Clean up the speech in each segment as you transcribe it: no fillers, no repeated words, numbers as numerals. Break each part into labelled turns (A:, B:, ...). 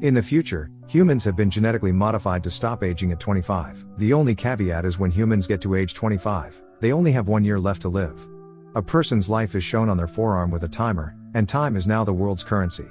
A: In the future, humans have been genetically modified to stop aging at 25. The only caveat is when humans get to age 25, they only have 1 year left to live. A person's life is shown on their forearm with a timer, and time is now the world's currency.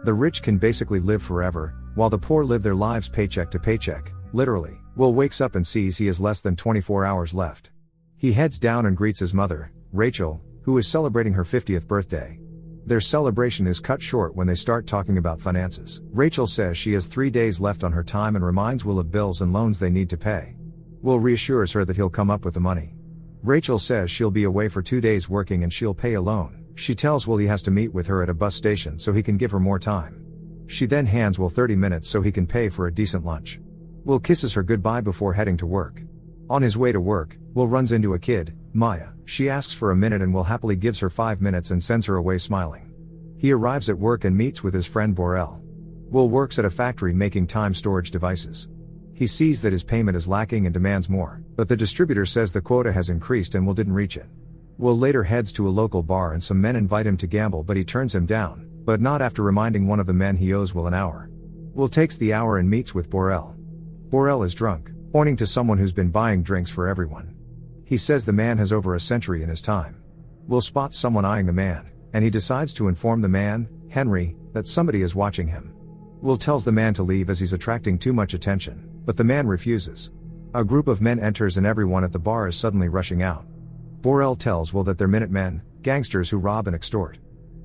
A: The rich can basically live forever, while the poor live their lives paycheck to paycheck, literally. Will wakes up and sees he has less than 24 hours left. He heads down and greets his mother, Rachel, who is celebrating her 50th birthday. Their celebration is cut short when they start talking about finances. Rachel says she has 3 days left on her time and reminds Will of bills and loans they need to pay. Will reassures her that he'll come up with the money. Rachel says she'll be away for 2 days working and she'll pay a loan. She tells Will he has to meet with her at a bus station so he can give her more time. She then hands Will 30 minutes so he can pay for a decent lunch. Will kisses her goodbye before heading to work. On his way to work, Will runs into a kid, Maya. She asks for a minute and Will happily gives her 5 minutes and sends her away smiling. He arrives at work and meets with his friend Borel. Will works at a factory making time storage devices. He sees that his payment is lacking and demands more, but the distributor says the quota has increased and Will didn't reach it. Will later heads to a local bar and some men invite him to gamble, but he turns him down, but not after reminding one of the men he owes Will an hour. Will takes the hour and meets with Borel. Borel is drunk, pointing to someone who's been buying drinks for everyone. He says the man has over a century in his time. Will spots someone eyeing the man, and he decides to inform the man, Henry, that somebody is watching him. Will tells the man to leave as he's attracting too much attention, but the man refuses. A group of men enters and everyone at the bar is suddenly rushing out. Borel tells Will that they're Minutemen, gangsters who rob and extort.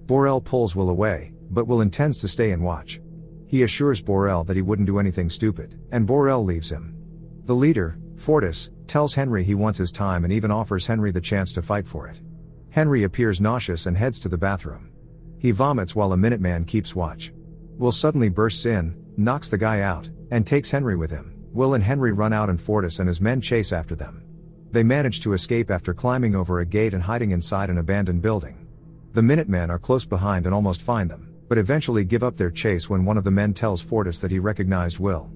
A: Borel pulls Will away, but Will intends to stay and watch. He assures Borel that he wouldn't do anything stupid, and Borel leaves him. The leader, Fortis, tells Henry he wants his time and even offers Henry the chance to fight for it. Henry appears nauseous and heads to the bathroom. He vomits while a Minuteman keeps watch. Will suddenly bursts in, knocks the guy out, and takes Henry with him. Will and Henry run out and Fortis and his men chase after them. They manage to escape after climbing over a gate and hiding inside an abandoned building. The Minutemen are close behind and almost find them, but eventually give up their chase when one of the men tells Fortis that he recognized Will.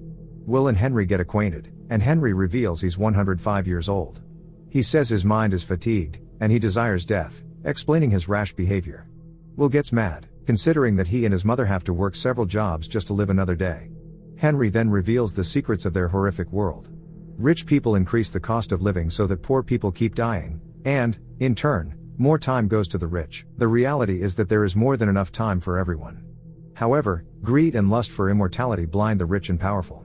A: Will and Henry get acquainted, and Henry reveals he's 105 years old. He says his mind is fatigued, and he desires death, explaining his rash behavior. Will gets mad, considering that he and his mother have to work several jobs just to live another day. Henry then reveals the secrets of their horrific world. Rich people increase the cost of living so that poor people keep dying, and, in turn, more time goes to the rich. The reality is that there is more than enough time for everyone. However, greed and lust for immortality blind the rich and powerful.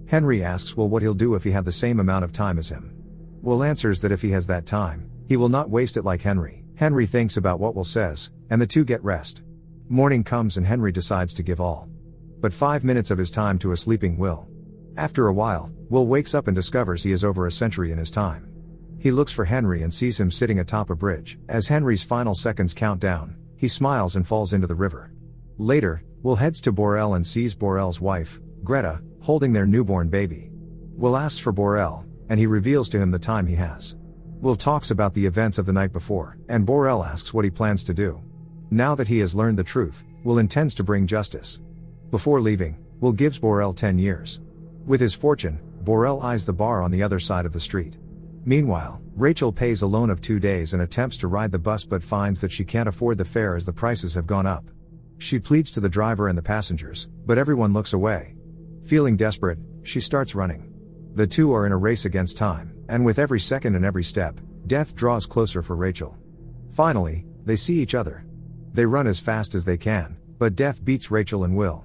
A: Henry asks Will what he'll do if he had the same amount of time as him. Will answers that if he has that time, he will not waste it like Henry. Henry thinks about what Will says, and the two get rest. Morning comes and Henry decides to give all but 5 minutes of his time to a sleeping Will. After a while, Will wakes up and discovers he is over a century in his time. He looks for Henry and sees him sitting atop a bridge. As Henry's final seconds count down, he smiles and falls into the river. Later, Will heads to Borel and sees Borel's wife, Greta, holding their newborn baby. Will asks for Borel, and he reveals to him the time he has. Will talks about the events of the night before, and Borel asks what he plans to do. Now that he has learned the truth, Will intends to bring justice. Before leaving, Will gives Borel 10 years. With his fortune, Borel eyes the bar on the other side of the street. Meanwhile, Rachel pays a loan of 2 days and attempts to ride the bus but finds that she can't afford the fare as the prices have gone up. She pleads to the driver and the passengers, but everyone looks away. Feeling desperate, she starts running. The two are in a race against time, and with every second and every step, death draws closer for Rachel. Finally, they see each other. They run as fast as they can, but death beats Rachel and Will.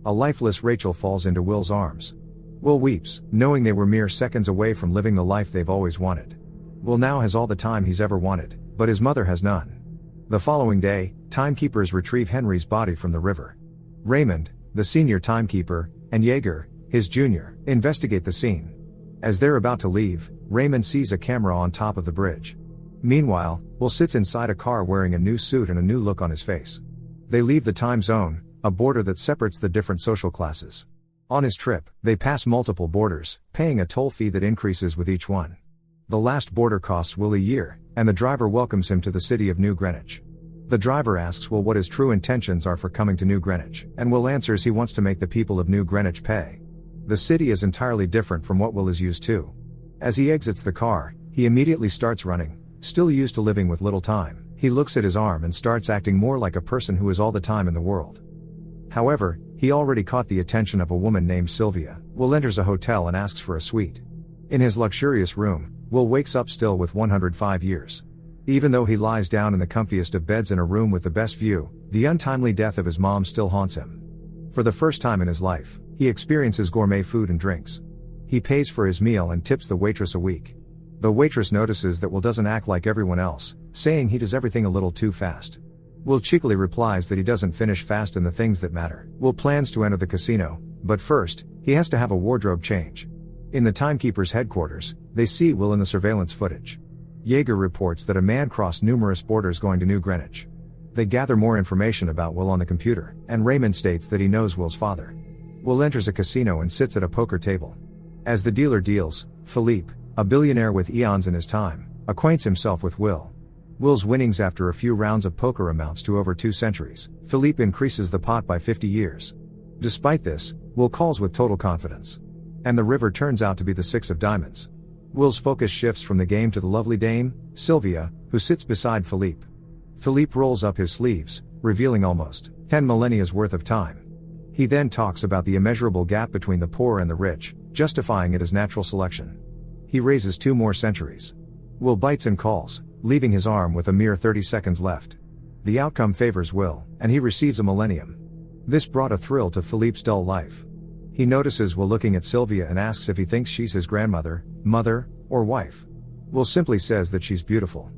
A: A lifeless Rachel falls into Will's arms. Will weeps, knowing they were mere seconds away from living the life they've always wanted. Will now has all the time he's ever wanted, but his mother has none. The following day, timekeepers retrieve Henry's body from the river. Raymond, the senior timekeeper, and Jaeger, his junior, investigate the scene. As they're about to leave, Raymond sees a camera on top of the bridge. Meanwhile, Will sits inside a car wearing a new suit and a new look on his face. They leave the time zone, a border that separates the different social classes. On his trip, they pass multiple borders, paying a toll fee that increases with each one. The last border costs Will a year, and the driver welcomes him to the city of New Greenwich. The driver asks Will what his true intentions are for coming to New Greenwich, and Will answers he wants to make the people of New Greenwich pay. The city is entirely different from what Will is used to. As he exits the car, he immediately starts running, still used to living with little time. He looks at his arm and starts acting more like a person who has all the time in the world. However, he already caught the attention of a woman named Sylvia. Will enters a hotel and asks for a suite. In his luxurious room, Will wakes up still with 105 years. Even though he lies down in the comfiest of beds in a room with the best view, the untimely death of his mom still haunts him. For the first time in his life, he experiences gourmet food and drinks. He pays for his meal and tips the waitress a week. The waitress notices that Will doesn't act like everyone else, saying he does everything a little too fast. Will cheekily replies that he doesn't finish fast in the things that matter. Will plans to enter the casino, but first, he has to have a wardrobe change. In the timekeeper's headquarters, they see Will in the surveillance footage. Yeager reports that a man crossed numerous borders going to New Greenwich. They gather more information about Will on the computer, and Raymond states that he knows Will's father. Will enters a casino and sits at a poker table. As the dealer deals, Philippe, a billionaire with eons in his time, acquaints himself with Will. Will's winnings after a few rounds of poker amounts to over 2 centuries. Philippe increases the pot by 50 years. Despite this, Will calls with total confidence. And the river turns out to be the 6 of diamonds. Will's focus shifts from the game to the lovely dame, Sylvia, who sits beside Philippe. Philippe rolls up his sleeves, revealing almost 10 millennia's worth of time. He then talks about the immeasurable gap between the poor and the rich, justifying it as natural selection. He raises 2 more centuries. Will bites and calls, leaving his arm with a mere 30 seconds left. The outcome favors Will, and he receives a millennium. This brought a thrill to Philippe's dull life. He notices Will looking at Sylvia and asks if he thinks she's his grandmother, mother, or wife. Will simply says that she's beautiful.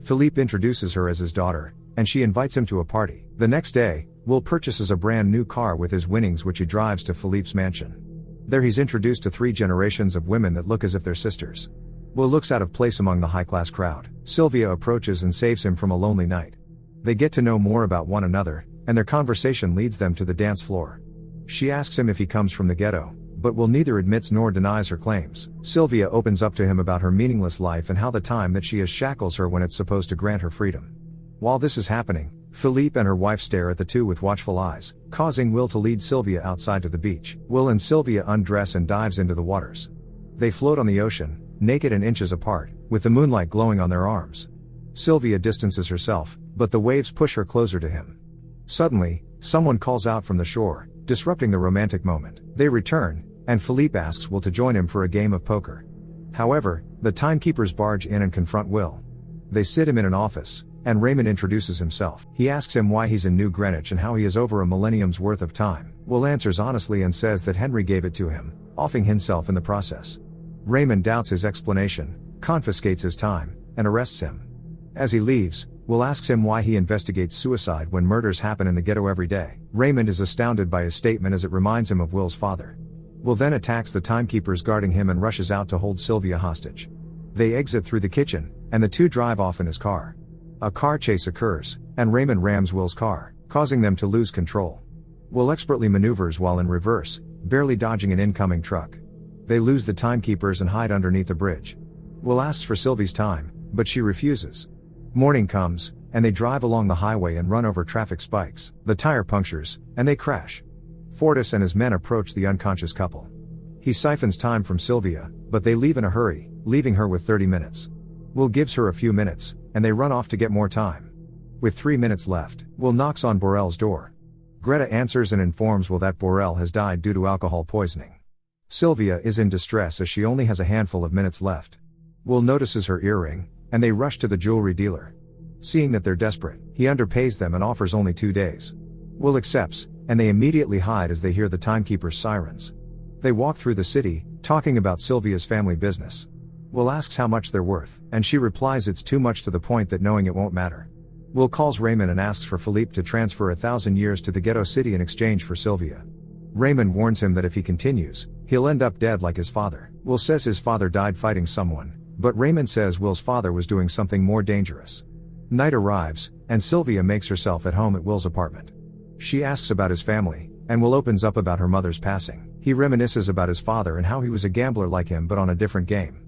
A: Philippe introduces her as his daughter, and she invites him to a party. The next day, Will purchases a brand new car with his winnings, which he drives to Philippe's mansion. There he's introduced to 3 generations of women that look as if they're sisters. Will looks out of place among the high-class crowd. Sylvia approaches and saves him from a lonely night. They get to know more about one another, and their conversation leads them to the dance floor. She asks him if he comes from the ghetto, but Will neither admits nor denies her claims. Sylvia opens up to him about her meaningless life and how the time that she has shackles her when it's supposed to grant her freedom. While this is happening, Philippe and her wife stare at the two with watchful eyes, causing Will to lead Sylvia outside to the beach. Will and Sylvia undress and dives into the waters. They float on the ocean, naked and inches apart, with the moonlight glowing on their arms. Sylvia distances herself, but the waves push her closer to him. Suddenly, someone calls out from the shore, disrupting the romantic moment. They return, and Philippe asks Will to join him for a game of poker. However, the timekeepers barge in and confront Will. They sit him in an office, and Raymond introduces himself. He asks him why he's in New Greenwich and how he has over a millennium's worth of time. Will answers honestly and says that Henry gave it to him, offing himself in the process. Raymond doubts his explanation, confiscates his time, and arrests him. As he leaves, Will asks him why he investigates suicide when murders happen in the ghetto every day. Raymond is astounded by his statement as it reminds him of Will's father. Will then attacks the timekeepers guarding him and rushes out to hold Sylvia hostage. They exit through the kitchen, and the two drive off in his car. A car chase occurs, and Raymond rams Will's car, causing them to lose control. Will expertly maneuvers while in reverse, barely dodging an incoming truck. They lose the timekeepers and hide underneath the bridge. Will asks for Sylvie's time, but she refuses. Morning comes, and they drive along the highway and run over traffic spikes. The tire punctures, and they crash. Fortis and his men approach the unconscious couple. He siphons time from Sylvia, but they leave in a hurry, leaving her with 30 minutes. Will gives her a few minutes, and they run off to get more time. With 3 minutes left, Will knocks on Borel's door. Greta answers and informs Will that Borel has died due to alcohol poisoning. Sylvia is in distress as she only has a handful of minutes left. Will notices her earring, and they rush to the jewelry dealer. Seeing that they're desperate, he underpays them and offers only 2 days. Will accepts, and they immediately hide as they hear the timekeeper's sirens. They walk through the city, talking about Sylvia's family business. Will asks how much they're worth, and she replies it's too much to the point that knowing it won't matter. Will calls Raymond and asks for Philippe to transfer 1,000 years to the ghetto city in exchange for Sylvia. Raymond warns him that if he continues, he'll end up dead like his father. Will says his father died fighting someone, but Raymond says Will's father was doing something more dangerous. Night arrives, and Sylvia makes herself at home at Will's apartment. She asks about his family, and Will opens up about her mother's passing. He reminisces about his father and how he was a gambler like him but on a different game.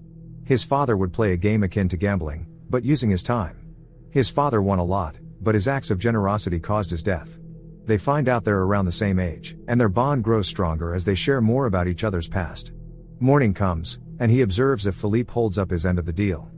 A: His father would play a game akin to gambling, but using his time. His father won a lot, but his acts of generosity caused his death. They find out they're around the same age, and their bond grows stronger as they share more about each other's past. Morning comes, and he observes if Philippe holds up his end of the deal.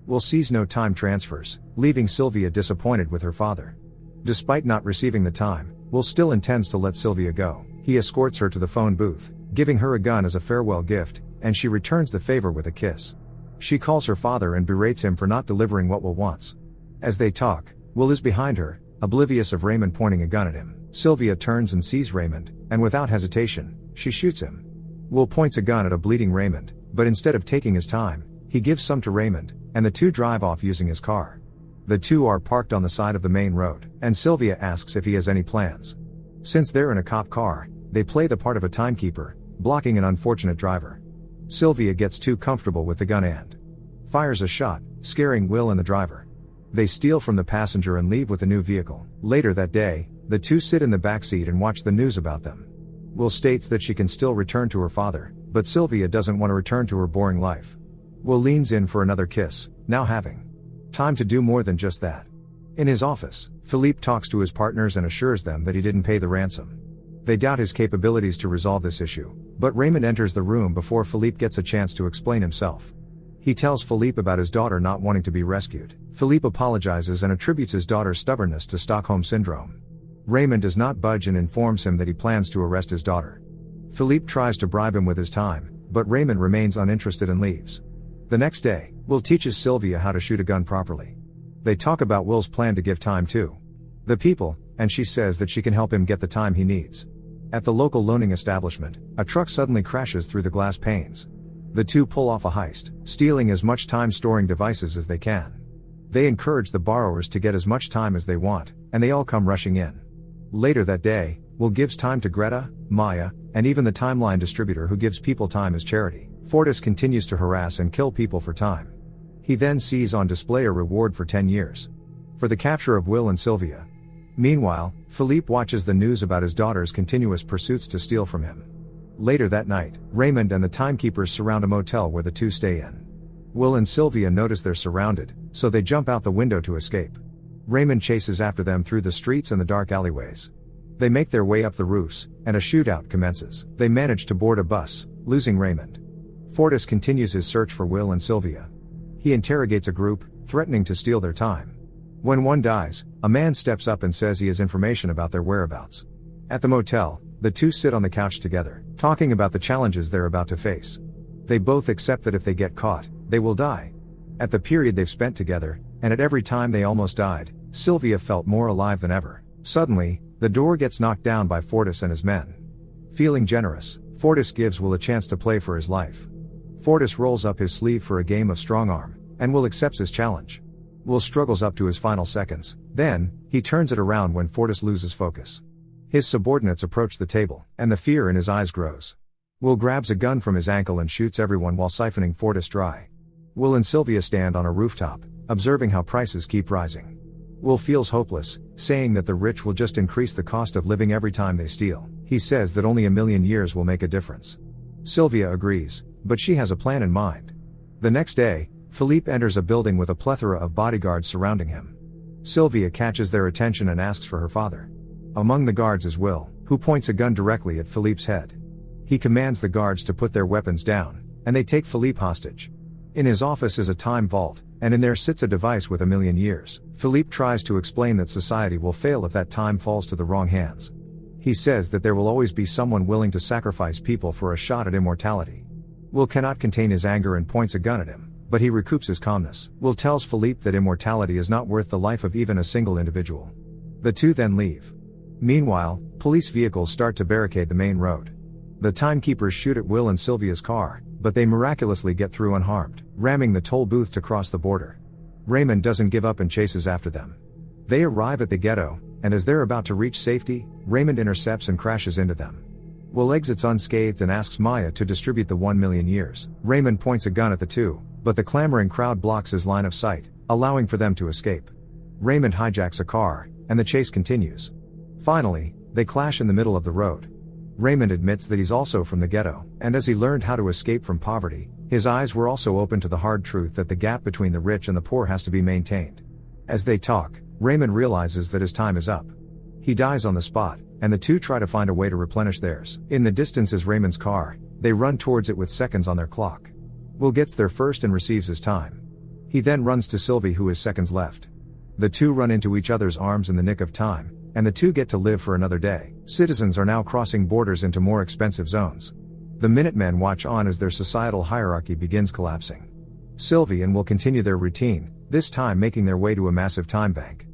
A: Will sees no time transfers, leaving Sylvia disappointed with her father. Despite not receiving the time, Will still intends to let Sylvia go. He escorts her to the phone booth, giving her a gun as a farewell gift, and she returns the favor with a kiss. She calls her father and berates him for not delivering what Will wants. As they talk, Will is behind her, oblivious of Raymond pointing a gun at him. Sylvia turns and sees Raymond, and without hesitation, she shoots him. Will points a gun at a bleeding Raymond, but instead of taking his time, he gives some to Raymond, and the two drive off using his car. The two are parked on the side of the main road, and Sylvia asks if he has any plans. Since they're in a cop car, they play the part of a timekeeper, blocking an unfortunate driver. Sylvia gets too comfortable with the gun and fires a shot, scaring Will and the driver. They steal from the passenger and leave with a new vehicle. Later that day, the two sit in the backseat and watch the news about them. Will states that she can still return to her father, but Sylvia doesn't want to return to her boring life. Will leans in for another kiss, now having time to do more than just that. In his office, Philippe talks to his partners and assures them that he didn't pay the ransom. They doubt his capabilities to resolve this issue, but Raymond enters the room before Philippe gets a chance to explain himself. He tells Philippe about his daughter not wanting to be rescued. Philippe apologizes and attributes his daughter's stubbornness to Stockholm Syndrome. Raymond does not budge and informs him that he plans to arrest his daughter. Philippe tries to bribe him with his time, but Raymond remains uninterested and leaves. The next day, Will teaches Sylvia how to shoot a gun properly. They talk about Will's plan to give time to the people, and she says that she can help him get the time he needs. At the local loaning establishment, a truck suddenly crashes through the glass panes. The two pull off a heist, stealing as much time-storing devices as they can. They encourage the borrowers to get as much time as they want, and they all come rushing in. Later that day, Will gives time to Greta, Maya, and even the timeline distributor who gives people time as charity. Fortis continues to harass and kill people for time. He then sees on display a reward for 10 years. For the capture of Will and Sylvia. Meanwhile, Philippe watches the news about his daughter's continuous pursuits to steal from him. Later that night, Raymond and the timekeepers surround a motel where the two stay in. Will and Sylvia notice they're surrounded, so they jump out the window to escape. Raymond chases after them through the streets and the dark alleyways. They make their way up the roofs, and a shootout commences. They manage to board a bus, losing Raymond. Fortis continues his search for Will and Sylvia. He interrogates a group, threatening to steal their time. When one dies, a man steps up and says he has information about their whereabouts. At the motel, the two sit on the couch together, talking about the challenges they're about to face. They both accept that if they get caught, they will die. At the period they've spent together, and at every time they almost died, Sylvia felt more alive than ever. Suddenly, the door gets knocked down by Fortis and his men. Feeling generous, Fortis gives Will a chance to play for his life. Fortis rolls up his sleeve for a game of strong arm, and Will accepts his challenge. Will struggles up to his final seconds, then, he turns it around when Fortis loses focus. His subordinates approach the table, and the fear in his eyes grows. Will grabs a gun from his ankle and shoots everyone while siphoning Fortis dry. Will and Sylvia stand on a rooftop, observing how prices keep rising. Will feels hopeless, saying that the rich will just increase the cost of living every time they steal. He says that only 1,000,000 years will make a difference. Sylvia agrees, but she has a plan in mind. The next day, Philippe enters a building with a plethora of bodyguards surrounding him. Sylvia catches their attention and asks for her father. Among the guards is Will, who points a gun directly at Philippe's head. He commands the guards to put their weapons down, and they take Philippe hostage. In his office is a time vault, and in there sits a device with 1,000,000 years. Philippe tries to explain that society will fail if that time falls to the wrong hands. He says that there will always be someone willing to sacrifice people for a shot at immortality. Will cannot contain his anger and points a gun at him, but he recoups his calmness. Will tells Philippe that immortality is not worth the life of even a single individual. The two then leave. Meanwhile, police vehicles start to barricade the main road. The timekeepers shoot at Will and Sylvia's car, but they miraculously get through unharmed, ramming the toll booth to cross the border. Raymond doesn't give up and chases after them. They arrive at the ghetto, and as they're about to reach safety, Raymond intercepts and crashes into them. Will exits unscathed and asks Maya to distribute the 1,000,000 years. Raymond points a gun at the two, but the clamoring crowd blocks his line of sight, allowing for them to escape. Raymond hijacks a car, and the chase continues. Finally, they clash in the middle of the road. Raymond admits that he's also from the ghetto, and as he learned how to escape from poverty, his eyes were also open to the hard truth that the gap between the rich and the poor has to be maintained. As they talk, Raymond realizes that his time is up. He dies on the spot, and the two try to find a way to replenish theirs. In the distance is Raymond's car. They run towards it with seconds on their clock. Will gets there first and receives his time. He then runs to Sylvie, who has seconds left. The two run into each other's arms in the nick of time, and the two get to live for another day. Citizens are now crossing borders into more expensive zones. The Minutemen watch on as their societal hierarchy begins collapsing. Sylvie and will continue their routine, this time making their way to a massive time bank.